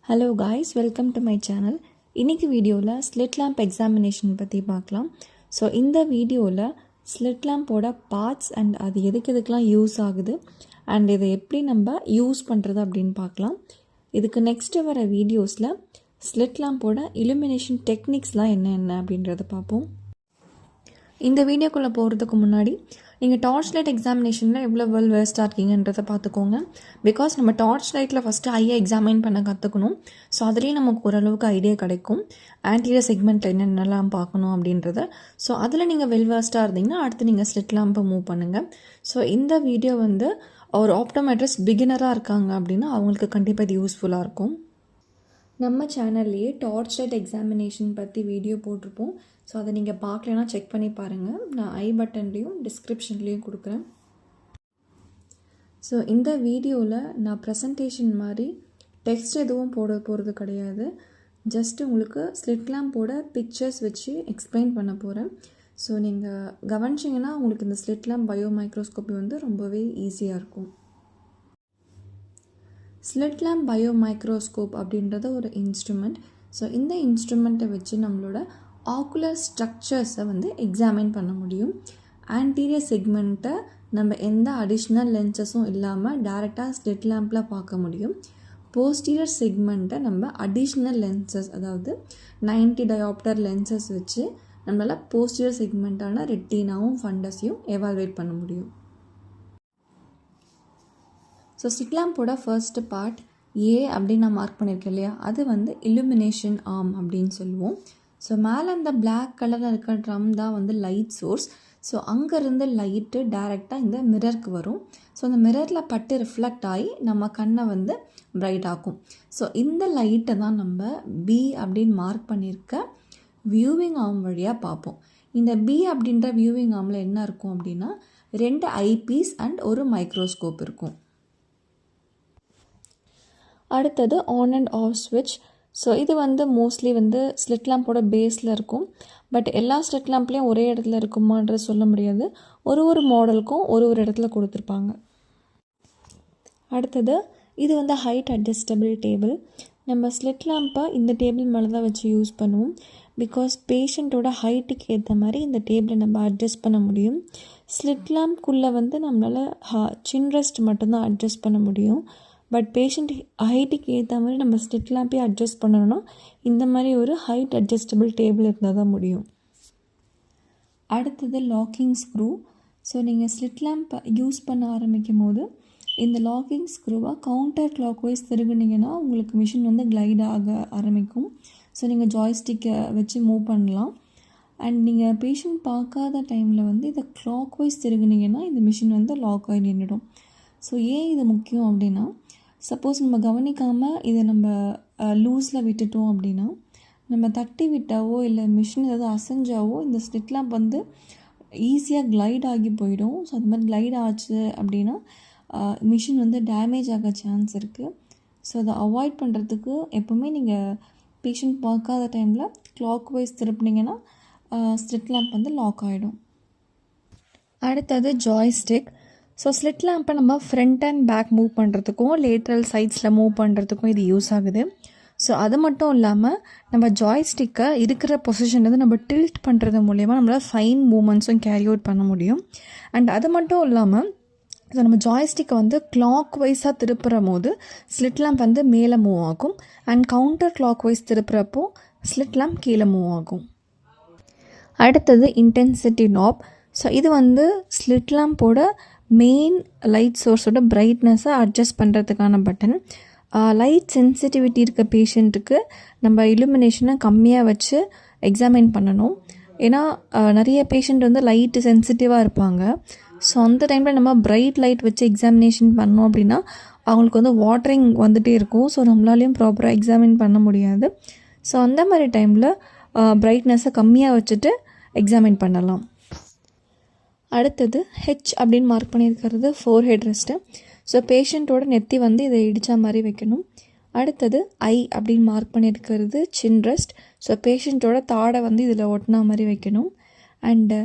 Hello guys, welcome to my channel. இன்றைக்கி வீடியோவில் slit lamp examination பற்றி பார்க்கலாம். ஸோ இந்த வீடியோவில் ஸ்லிட் லேம்போட பார்ட்ஸ் அண்ட் அது எதுக்கெல்லாம் யூஸ் ஆகுது அண்ட் இதை எப்படி நம்ம யூஸ் பண்ணுறது அப்படின்னு பார்க்கலாம். இதுக்கு நெக்ஸ்ட்டு வர வீடியோஸில் ஸ்லிட் லேம்போட இலுமினேஷன் டெக்னிக்ஸ்லாம் என்ன அப்படின்றத பார்ப்போம். இந்த வீடியோக்குள்ளே போகிறதுக்கு முன்னாடி நீங்கள் டார்ச் லைட் எக்ஸாமினேஷனில் எவ்வளோ வெல் வேஸ்ட்டாக இருக்கீங்கன்றதை பார்த்துக்கோங்க. பிகாஸ் நம்ம டார்ச் லைட்டில் ஃபஸ்ட்டு ஐயை எக்ஸாமின் பண்ண கற்றுக்கணும். ஸோ அதுலேயும் நமக்கு ஓரளவுக்கு ஐடியா கிடைக்கும் ஆன்டீரியர் செக்மெண்ட்டில் என்னென்னலாம் பார்க்கணும் அப்படின்றத. ஸோ அதில் நீங்கள் வெல் வேஸ்ட்டாக இருந்தீங்கன்னா அடுத்து நீங்கள் ஸ்லிட் லேம்பை மூவ் பண்ணுங்கள். ஸோ இந்த வீடியோ ஒரு ஆப்டோமெட்ரிஸ்ட் பிகினராக இருக்காங்க அப்படின்னா அவங்களுக்கு கண்டிப்பாக இது யூஸ்ஃபுல்லாக இருக்கும். நம்ம சேனல்லையே டார்ச் லைட் எக்ஸாமினேஷன் பற்றி வீடியோ போட்டிருப்போம். ஸோ அதை நீங்கள் பார்க்கலன்னா செக் பண்ணி பாருங்கள். நான் ஐ பட்டன்லேயும் டிஸ்கிரிப்ஷன்லேயும் கொடுக்குறேன். ஸோ இந்த வீடியோவில் நான் ப்ரெசன்டேஷன் மாதிரி டெக்ஸ்ட் எதுவும் போட போகிறது கிடையாது. ஜஸ்ட் உங்களுக்கு ஸ்லிட் லேம்போட பிக்சர்ஸ் வச்சு எக்ஸ்பிளைன் பண்ண போகிறேன். ஸோ நீங்கள் கவனிச்சிங்கன்னா உங்களுக்கு இந்த ஸ்லிட் லேம்ப் பயோ மைக்ரோஸ்கோப்பி ரொம்பவே ஈஸியாக இருக்கும். ஸ்லிட் லேம்ப் பயோ மைக்ரோஸ்கோப் அப்படின்றது ஒரு இன்ஸ்ட்ருமெண்ட். ஸோ இந்த இன்ஸ்ட்ருமெண்ட்டை வச்சு நம்மளோட ஆக்குலர் ஸ்ட்ரக்சர்ஸை எக்ஸாமின் பண்ண முடியும். ஆன்டீரியர் செக்மெண்ட்டை நம்ம எந்த அடிஷ்னல் லென்சஸும் இல்லாமல் டேரெக்டாக ஸ்லிட் லேம்பில் பார்க்க முடியும். போஸ்டீரியர் செக்மெண்ட்டை நம்ம அடிஷ்னல் லென்சஸ், அதாவது 90 டயாப்டர் லென்சஸ் வச்சு நம்மளால் போஸ்டீரியர் செக்மெண்ட்டான ரெட்டினாவும் ஃபண்டஸையும் எவால்வேட் பண்ண முடியும். ஸோ ஸ்லிட் லேம்போட ஃபர்ஸ்ட் பார்ட் ஏ அப்படின்னு நான் மார்க் பண்ணியிருக்கேன் இல்லையா, அது இலுமினேஷன் ஆர்ம் அப்படின்னு சொல்லுவோம். ஸோ மேலே அந்த பிளாக் கலரில் இருக்க ட்ரம் தான் லைட் சோர்ஸ். ஸோ அங்கேருந்து லைட்டு டைரெக்டாக இந்த மிரருக்கு வரும். ஸோ அந்த மிரரில் பட்டு ரிஃப்ளெக்ட் ஆகி நம்ம கண்ணை பிரைட் ஆகும். ஸோ இந்த லைட்டை தான் நம்ம பி அப்படின்னு மார்க் பண்ணியிருக்க வியூவிங் ஆர்ம் வழியாக பார்ப்போம். இந்த பி அப்படின்ற வியூவிங் ஆர்மில் என்ன இருக்கும் அப்படின்னா 2 ஐபீஸ் அண்ட் ஒரு மைக்ரோஸ்கோப் இருக்கும். அடுத்தது ஆன் அண்ட் ஆஃப் ஸ்விட்ச். ஸோ இது மோஸ்ட்லி ஸ்லிட் லேம்போட பேஸில் இருக்கும். பட் எல்லா ஸ்லிட் லேம்ப்லேயும் ஒரே இடத்துல இருக்குமான்றது சொல்ல முடியாது. ஒரு மாடலுக்கும் ஒரு இடத்துல கொடுத்துருப்பாங்க. அடுத்தது இது ஹைட் அட்ஜஸ்டபிள் டேபிள். நம்ம ஸ்லிட் லேம்பை இந்த டேபிள் மேலே தான் வச்சு யூஸ் பண்ணுவோம். பிகாஸ் பேஷண்ட்டோட ஹைட்டுக்கு ஏற்ற மாதிரி இந்த டேபிளை நம்ம அட்ஜஸ்ட் பண்ண முடியும். ஸ்லிட் லேம்ப்குள்ளே நம்மளால் சின் ரெஸ்ட் மட்டும்தான் அட்ஜஸ்ட் பண்ண முடியும். பட் பேஷண்ட் ஹைட்டுக்கு ஏற்ற மாதிரி நம்ம ஸ்லிட் லேம்பே அட்ஜஸ்ட் பண்ணணும்னா இந்த மாதிரி ஒரு ஹைட் அட்ஜஸ்டபிள் டேபிள் இருந்தால் தான் முடியும். அடுத்தது லாக்கிங் ஸ்க்ரூ. ஸோ நீங்கள் ஸ்லிட் லேம்ப் யூஸ் பண்ண ஆரம்பிக்கும் போது இந்த லாக்கிங் ஸ்க்ரூவை கவுண்டர் கிளாக் வைஸ் திருகுனிங்கன்னா உங்களுக்கு மிஷின் கிளைட் ஆக ஆரம்பிக்கும். ஸோ நீங்கள் ஜாய்ஸ்டிக்கை வச்சு மூவ் பண்ணலாம். அண்ட் நீங்கள் பேஷண்ட் பார்க்காத டைமில் இதை கிளாக் வைஸ் திருகுனிங்கன்னா இந்த மிஷின் லாக் ஆகி நின்றுடும். ஸோ ஏன் இது முக்கியம் அப்படின்னா, சப்போஸ் நம்ம கவனிக்காமல் இதை நம்ம லூஸில் விட்டுட்டோம் அப்படின்னா நம்ம தட்டி விட்டாவோ இல்லை மிஷின் ஏதாவது அசைஞ்சாவோ இந்த ஸ்லிட் லேம்ப் ஈஸியாக கிளைட் ஆகி போயிடும். ஸோ அது மாதிரி கிளைட் ஆச்சு அப்படின்னா மிஷின் டேமேஜ் ஆக சான்ஸ் இருக்குது. ஸோ அதை அவாய்ட் பண்ணுறதுக்கு எப்போவுமே நீங்கள் பேஷண்ட் பார்க்காத டைமில் கிளாக் வைஸ் திருப்பினீங்கன்னா ஸ்லிட் லேம்ப் லாக் ஆகிடும். அடுத்தது ஜாய்ஸ்டிக். ஸோ ஸ்லிட் லேம்பை நம்ம ஃப்ரண்ட் அண்ட் பேக் மூவ் பண்ணுறதுக்கும் லேட்ரல் சைட்ஸில் மூவ் பண்ணுறதுக்கும் இது யூஸ் ஆகுது. ஸோ அது மட்டும் இல்லாமல் நம்ம ஜாய்ஸ்டிக்கை இருக்கிற பொசிஷன்லேருந்து நம்ம டில்ட் பண்ணுறது மூலயமா நம்மளால் ஃபைன் மூமெண்ட்ஸும் கேரி அவுட் பண்ண முடியும். அண்ட் அது மட்டும் இல்லாமல் ஸோ நம்ம ஜாய்ஸ்டிக்கை கிளாக் வைஸாக திருப்புற போது ஸ்லிட் லேம்ப் மேலே மூவ் ஆகும். அண்ட் கவுண்டர் கிளாக் வைஸ் திருப்புறப்போ ஸ்லிட் லேம்ப் கீழே மூவ் ஆகும். அடுத்தது இன்டென்சிட்டி நாப். ஸோ இது ஸ்லிட் லேம்போட மெயின் லைட் சோர்ஸோட பிரைட்னஸை அட்ஜஸ்ட் பண்ணுறதுக்கான பட்டன். லைட் சென்சிட்டிவிட்டி இருக்க பேஷண்ட்டுக்கு நம்ம இலுமினேஷனை கம்மியாக வச்சு எக்ஸாமின் பண்ணணும். ஏன்னா நிறைய பேஷண்ட் லைட்டு சென்சிட்டிவாக இருப்பாங்க. ஸோ அந்த டைமில் நம்ம பிரைட் லைட் வச்சு எக்ஸாமினேஷன் பண்ணோம் அப்படின்னா அவங்களுக்கு வாட்டரிங் வந்துகிட்டே இருக்கும். ஸோ நம்மளாலையும் ப்ராப்பராக எக்ஸாமின் பண்ண முடியாது. ஸோ அந்த மாதிரி டைமில் பிரைட்னஸை கம்மியாக வச்சுட்டு எக்ஸாமின் பண்ணலாம். அடுத்தது ஹெச் அப்படின்னு மார்க் பண்ணியிருக்கிறது ஃபோர் ஹெட் ரெஸ்ட்டு. ஸோ பேஷண்ட்டோட நெத்தி இதை இடித்த மாதிரி வைக்கணும். அடுத்தது ஐ அப்படின்னு மார்க் பண்ணியிருக்கிறது சின் ரெஸ்ட். ஸோ பேஷண்ட்டோட தாடை இதில் ஒட்டினா மாதிரி வைக்கணும். அண்டு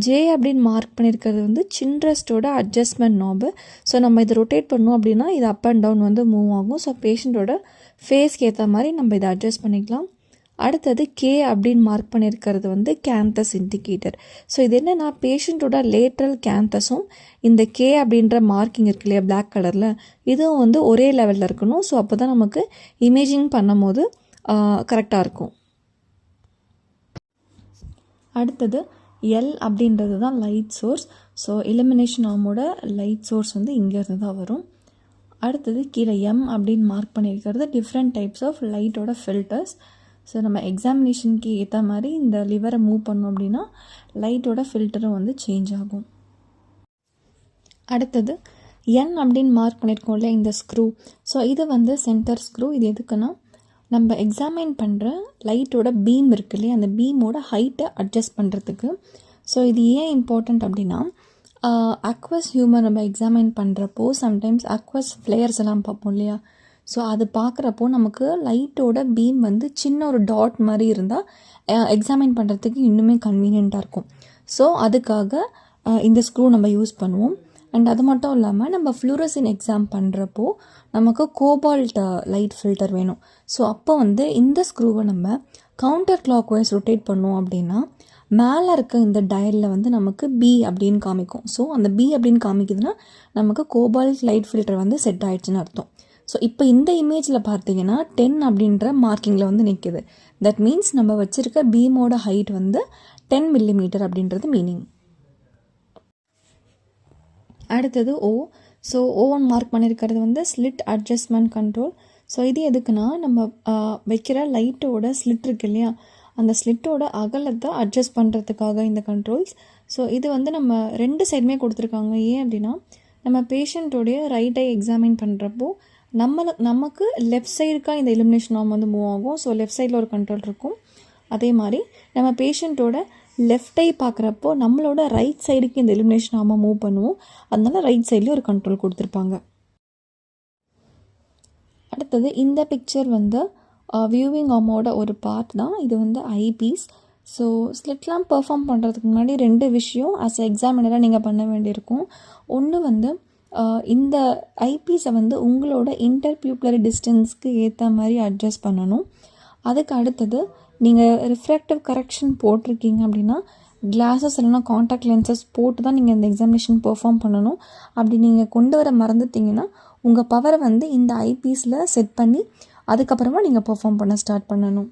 ஜே அப்படின்னு மார்க் பண்ணியிருக்கிறது சின் ரெஸ்ட்டோட அட்ஜஸ்ட்மெண்ட் நாபு. ஸோ நம்ம இதை ரொட்டேட் பண்ணோம் அப்படின்னா இது அப் அண்ட் டவுன் மூவ் ஆகும். ஸோ பேஷண்ட்டோட ஃபேஸ்க்கு ஏற்ற மாதிரி நம்ம இதை அட்ஜஸ்ட் பண்ணிக்கலாம். அடுத்தது கே அப்படின்னு மார்க் பண்ணியிருக்கிறது வந்து கேந்தஸ் இண்டிகேட்டர். ஸோ இது என்னென்னா பேஷண்ட்டோட லேட்ரல் கேந்தஸும் இந்த கே அப்படின்ற மார்க்கிங் இருக்கு இல்லையா பிளாக் கலரில், இதுவும் வந்து ஒரே லெவலில் இருக்கணும். ஸோ அப்போ தான் நமக்கு இமேஜிங் பண்ணும் போது கரெக்டாக இருக்கும். அடுத்தது எல் அப்படின்றது தான் லைட் சோர்ஸ். ஸோ எலிமினேஷன் ஆர்மோட லைட் சோர்ஸ் வந்து இங்கேருந்து தான் வரும். அடுத்தது கீழே எம் அப்படின்னு மார்க் பண்ணியிருக்கிறது டிஃப்ரெண்ட் டைப்ஸ் ஆஃப் லைட்டோட ஃபில்டர்ஸ். ஸோ நம்ம எக்ஸாமினேஷனுக்கு ஏற்ற மாதிரி இந்த லிவரை மூவ் பண்ணோம் அப்படின்னா லைட்டோட ஃபில்டரும் வந்து சேஞ்ச் ஆகும். அடுத்தது என் அப்படின்னு மார்க் பண்ணியிருக்கோம்ல இந்த ஸ்க்ரூ. ஸோ இது வந்து சென்டர் ஸ்க்ரூ. இது எதுக்குன்னா நம்ம எக்ஸாமைன் பண்ணுற லைட்டோட பீம் இருக்கு இல்லையா, அந்த பீமோட ஹைட்டை அட்ஜஸ்ட் பண்ணுறதுக்கு. ஸோ இது ஏன் இம்பார்ட்டண்ட் அப்படின்னா அக்வஸ் ஹியூமர் நம்ம எக்ஸாமைன் பண்ணுறப்போ சம்டைம்ஸ் அக்வஸ் ஃப்ளேயர்ஸ் எல்லாம் பார்ப்போம் இல்லையா. ஸோ அது பார்க்குறப்போ நமக்கு லைட்டோட பீம் வந்து சின்ன ஒரு டாட் மாதிரி இருந்தால் எக்ஸாமைன் பண்ணுறதுக்கு இன்னுமே கன்வீனியண்ட்டாக இருக்கும். ஸோ அதுக்காக இந்த ஸ்க்ரூ நம்ம யூஸ் பண்ணுவோம். அண்ட் அது மட்டும் இல்லாமல் நம்ம ஃப்ளூரசன் எக்ஸாம் பண்ணுறப்போ நமக்கு கோபால்ட் லைட் ஃபில்டர் வேணும். ஸோ அப்போ வந்து இந்த ஸ்க்ரூவை நம்ம கவுண்டர் கிளாக் வைஸ் ரொட்டேட் பண்ணோம் அப்படின்னா மேலே இருக்க இந்த டயலில் வந்து நமக்கு பி அப்படின்னு காமிக்கும். ஸோ அந்த பி அப்படின்னு காமிக்குதுன்னா நமக்கு கோபால்ட் லைட் ஃபில்டர் வந்து செட் ஆகிடுச்சுன்னு அர்த்தம். ஸோ இப்போ இந்த இமேஜில் பார்த்தீங்கன்னா 10 அப்படின்ற மார்க்கிங்கில் வந்து நிற்குது. தட் மீன்ஸ் நம்ம வச்சுருக்க பீமோட ஹைட் வந்து 10 மில்லிமீட்டர் அப்படின்றது மீனிங். அடுத்தது ஓ. ஸோ ஓன்னு மார்க் பண்ணியிருக்கிறது வந்து ஸ்லிட் அட்ஜஸ்ட்மெண்ட் கண்ட்ரோல். ஸோ இது எதுக்குன்னா நம்ம வைக்கிற லைட்டோட ஸ்லிட் இருக்கு இல்லையா, அந்த ஸ்லிட்டோட அகலத்தை அட்ஜஸ்ட் பண்ணுறதுக்காக இந்த கண்ட்ரோல்ஸ். ஸோ இது வந்து நம்ம 2 சைடுமே கொடுத்துருக்காங்க. ஏன் அப்படின்னா நம்ம பேஷண்ட்டோடைய ரைட் ஐ எக்ஸாமின் பண்ணுறப்போ நமக்கு லெஃப்ட் சைடுக்காக இந்த எலிமினேஷன் ஆர்ம் வந்து மூவ் ஆகும். ஸோ லெஃப்ட் சைடில் ஒரு கண்ட்ரோல் இருக்கும். அதே மாதிரி நம்ம பேஷண்ட்டோட லெஃப்ட் ஐ பார்க்குறப்போ நம்மளோட ரைட் சைடுக்கு இந்த எலிமினேஷன் ஆர்மை மூவ் பண்ணுவோம். அதனால ரைட் சைட்லேயும் ஒரு கண்ட்ரோல் கொடுத்துருப்பாங்க. அடுத்தது இந்த பிக்சர் வந்து வியூவிங் ஆர்மோட ஒரு பார்ட் தான். இது வந்து ஐபீஸ். ஸோ ஸ்லிட்லாம் பெர்ஃபார்ம் பண்ணுறதுக்கு முன்னாடி 2 விஷயம் ஆஸ் எக்ஸாமினராக நீங்கள் பண்ண வேண்டியிருக்கும். ஒன்று வந்து இந்த ஐபீஸை வந்து உங்களோட இன்டர்பியூப்லரி டிஸ்டன்ஸ்க்கு ஏற்ற மாதிரி அட்ஜஸ்ட் பண்ணணும். அதுக்கு அடுத்தது நீங்கள் ரிஃப்ராக்டிவ் கரெக்ஷன் போட்டிருக்கீங்க அப்படின்னா கிளாஸஸ் இல்லைனா காண்டாக்ட் லென்சஸ் போட்டு தான் நீங்கள் இந்த எக்ஸாமினேஷன் பெர்ஃபார்ம் பண்ணணும். அப்படி நீங்கள் கொண்டு வர மறந்துட்டிங்கன்னா உங்கள் பவரை வந்து இந்த ஐபீஸில் செட் பண்ணி அதுக்கப்புறமா நீங்கள் பெர்ஃபார்ம் பண்ண ஸ்டார்ட் பண்ணணும்.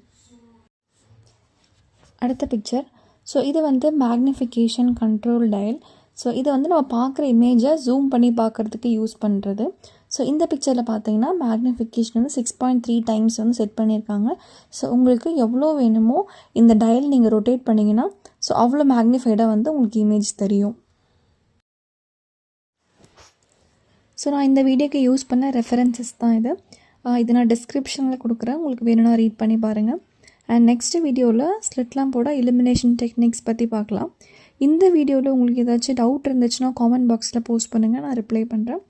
அடுத்த பிக்சர். ஸோ இது வந்து மேக்னிஃபிகேஷன் கண்ட்ரோல் டயல். ஸோ இது வந்து நம்ம பார்க்குற இமேஜை ஜூம் பண்ணி பார்க்குறதுக்கு யூஸ் பண்ணுறது. ஸோ இந்த பிக்சரில் பார்த்தீங்கன்னா மேக்னிஃபிகேஷன் வந்து 6.3 டைம்ஸ் வந்து செட் பண்ணியிருக்காங்க. ஸோ உங்களுக்கு எவ்வளோ வேணுமோ இந்த டயல் நீங்கள் ரொட்டேட் பண்ணிங்கன்னா ஸோ அவ்வளோ மேக்னிஃபைடாக வந்து உங்களுக்கு இமேஜ் தெரியும். ஸோ நான் இந்த வீடியோக்கு யூஸ் பண்ண ரெஃபரன்சஸ் தான் இது. இது நான் டிஸ்கிரிப்ஷனில் கொடுக்குறேன், உங்களுக்கு வேணும்னா ரீட் பண்ணி பாருங்கள். அண்ட் நெக்ஸ்ட் வீடியோவில் ஸ்லிட் லேம்போட எலிமினேஷன் டெக்னிக்ஸ் பற்றி பார்க்கலாம். இந்த வீடியோவில் உங்களுக்கு ஏதாச்சும் டவுட் இருந்துச்சுன்னா காமெண்ட் பாக்ஸில் போஸ்ட் பண்ணுங்கள், நான் ரிப்ளை பண்ணுறேன்.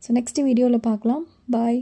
ஸோ நெக்ஸ்ட் வீடியோவில் பார்க்கலாம். பாய்.